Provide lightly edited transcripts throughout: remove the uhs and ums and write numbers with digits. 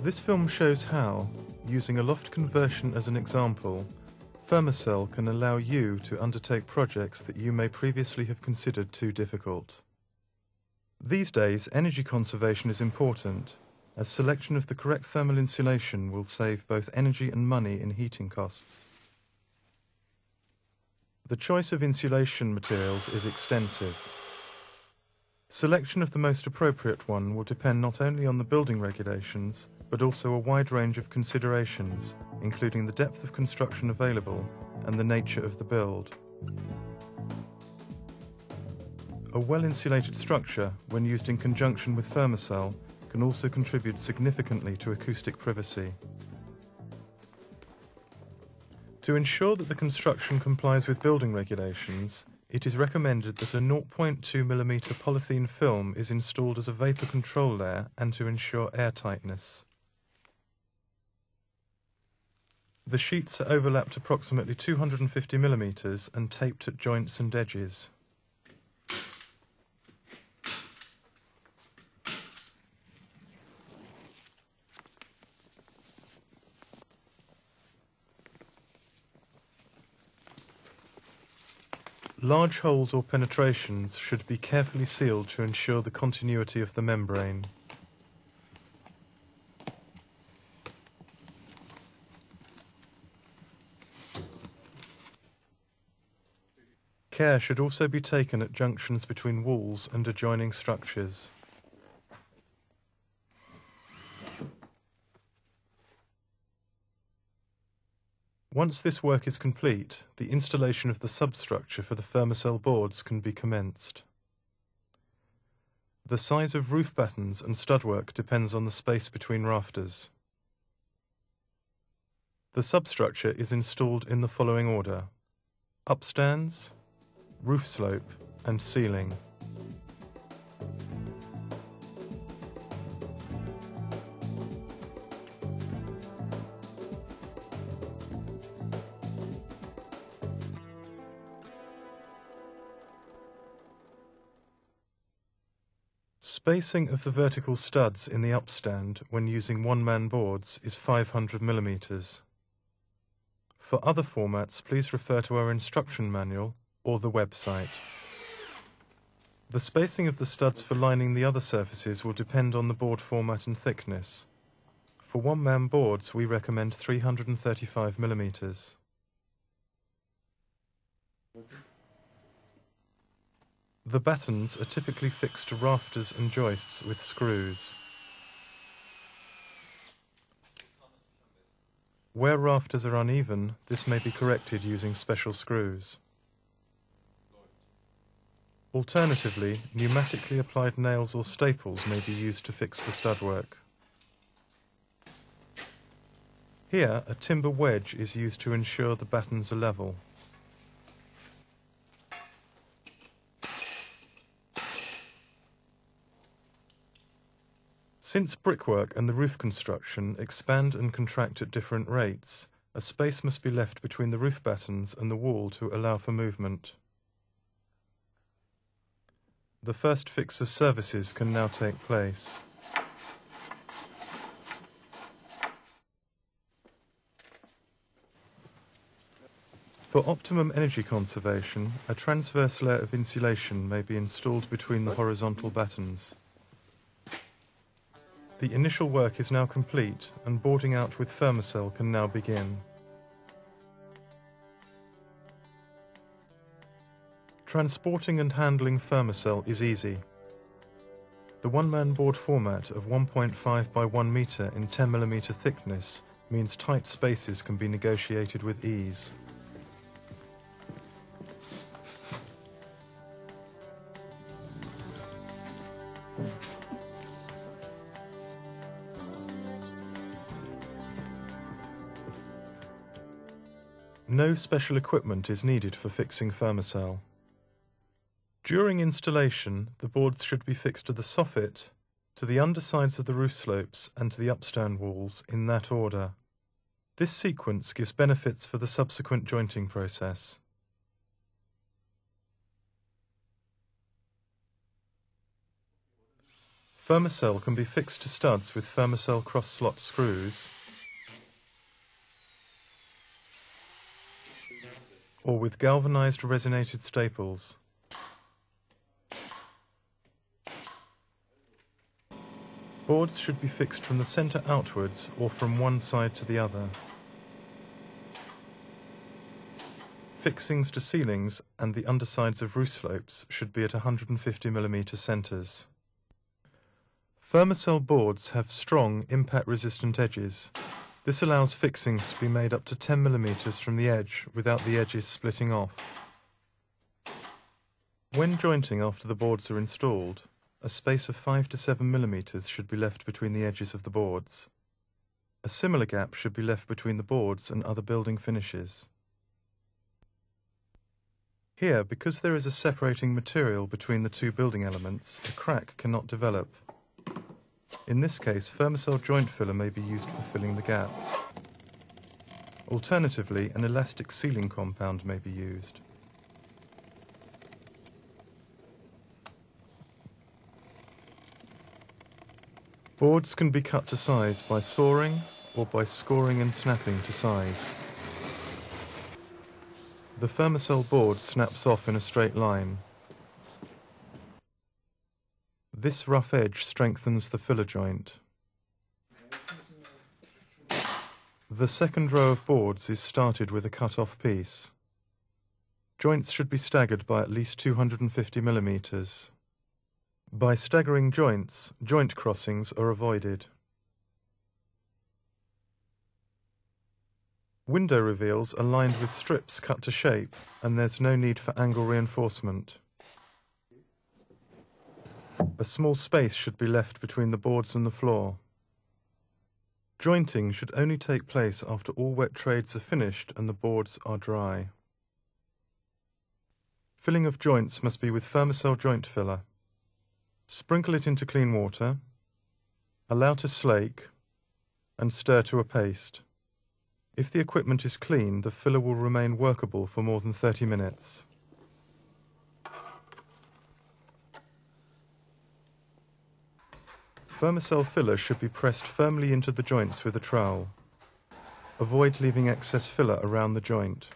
This film shows how, using a loft conversion as an example, Fermacell can allow you to undertake projects that you may previously have considered too difficult. These days, energy conservation is important, as selection of the correct thermal insulation will save both energy and money in heating costs. The choice of insulation materials is extensive. Selection of the most appropriate one will depend not only on the building regulations, but also a wide range of considerations, including the depth of construction available and the nature of the build. A well-insulated structure, when used in conjunction with Fermacell, can also contribute significantly to acoustic privacy. To ensure that the construction complies with building regulations, it is recommended that a 0.2 mm polythene film is installed as a vapor control layer and to ensure airtightness. The sheets are overlapped approximately 250 mm and taped at joints and edges. Large holes or penetrations should be carefully sealed to ensure the continuity of the membrane. Care should also be taken at junctions between walls and adjoining structures. Once this work is complete, the installation of the substructure for the Fermacell boards can be commenced. The size of roof battens and studwork depends on the space between rafters. The substructure is installed in the following order: upstands, roof slope, and ceiling. Spacing of the vertical studs in the upstand when using one-man boards is 500 mm. For other formats, please refer to our instruction manual or the website. The spacing of the studs for lining the other surfaces will depend on the board format and thickness. For one-man boards, we recommend 335 mm. The battens are typically fixed to rafters and joists with screws. Where rafters are uneven, this may be corrected using special screws. Alternatively, pneumatically applied nails or staples may be used to fix the studwork. Here, a timber wedge is used to ensure the battens are level. Since brickwork and the roof construction expand and contract at different rates, a space must be left between the roof battens and the wall to allow for movement. The first fix of services can now take place. For optimum energy conservation, a transverse layer of insulation may be installed between the horizontal battens. The initial work is now complete and boarding out with Fermacell can now begin. Transporting and handling Fermacell is easy. The one-man board format of 1.5 by 1 meter in 10 mm thickness means tight spaces can be negotiated with ease. No special equipment is needed for fixing Fermacell. During installation, the boards should be fixed to the soffit, to the undersides of the roof slopes and to the upstand walls in that order. This sequence gives benefits for the subsequent jointing process. Fermacell can be fixed to studs with Fermacell cross-slot screws or with galvanized resinated staples. Boards should be fixed from the center outwards or from one side to the other. Fixings to ceilings and the undersides of roof slopes should be at 150mm centers. Fermacell boards have strong impact-resistant edges. This allows fixings to be made up to 10mm from the edge without the edges splitting off. When jointing after the boards are installed, a space of 5 to 7mm should be left between the edges of the boards. A similar gap should be left between the boards and other building finishes. Here, because there is a separating material between the two building elements, a crack cannot develop. In this case, Fermacell joint filler may be used for filling the gap. Alternatively, an elastic sealing compound may be used. Boards can be cut to size by sawing or by scoring and snapping to size. The Fermacell board snaps off in a straight line. This rough edge strengthens the filler joint. The second row of boards is started with a cut-off piece. Joints should be staggered by at least 250mm. By staggering joints, joint crossings are avoided. Window reveals are lined with strips cut to shape, and there's no need for angle reinforcement. A small space should be left between the boards and the floor. Jointing should only take place after all wet trades are finished and the boards are dry. Filling of joints must be with Fermacell joint filler. Sprinkle it into clean water, allow to slake, and stir to a paste. If the equipment is clean, the filler will remain workable for more than 30 minutes. Fermacell filler should be pressed firmly into the joints with a trowel. Avoid leaving excess filler around the joint.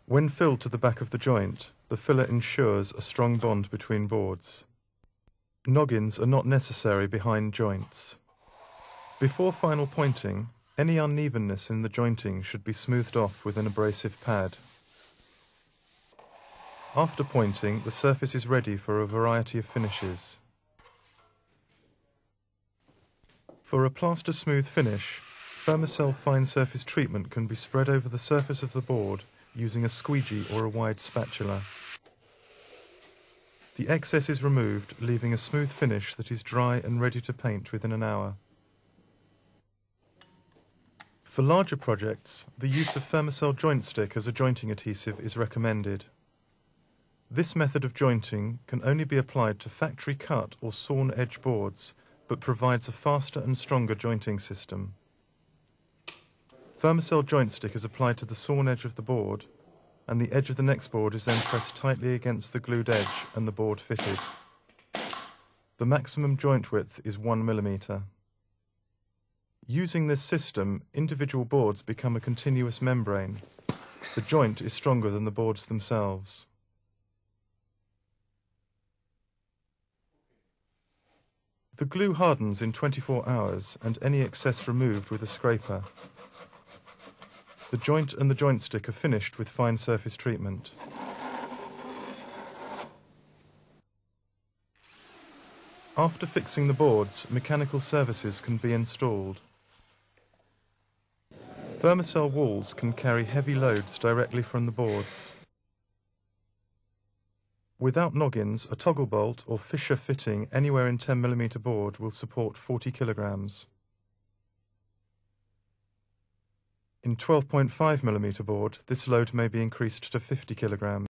When filled to the back of the joint, the filler ensures a strong bond between boards. Noggins are not necessary behind joints. Before final pointing, any unevenness in the jointing should be smoothed off with an abrasive pad. After pointing, the surface is ready for a variety of finishes. For a plaster smooth finish, Fermacell fine surface treatment can be spread over the surface of the board using a squeegee or a wide spatula. The excess is removed, leaving a smooth finish that is dry and ready to paint within an hour. For larger projects, the use of Fermacell joint stick as a jointing adhesive is recommended. This method of jointing can only be applied to factory cut or sawn edge boards, but provides a faster and stronger jointing system. Fermacell joint stick is applied to the sawn edge of the board, and the edge of the next board is then pressed tightly against the glued edge and the board fitted. The maximum joint width is 1mm. Using this system, individual boards become a continuous membrane. The joint is stronger than the boards themselves. The glue hardens in 24 hours and any excess removed with a scraper. The joint and the joint stick are finished with fine surface treatment. After fixing the boards, mechanical services can be installed. Fermacell walls can carry heavy loads directly from the boards. Without noggins, a toggle bolt or fissure fitting anywhere in 10mm board will support 40 kilograms. In 12.5mm board, this load may be increased to 50 kilograms.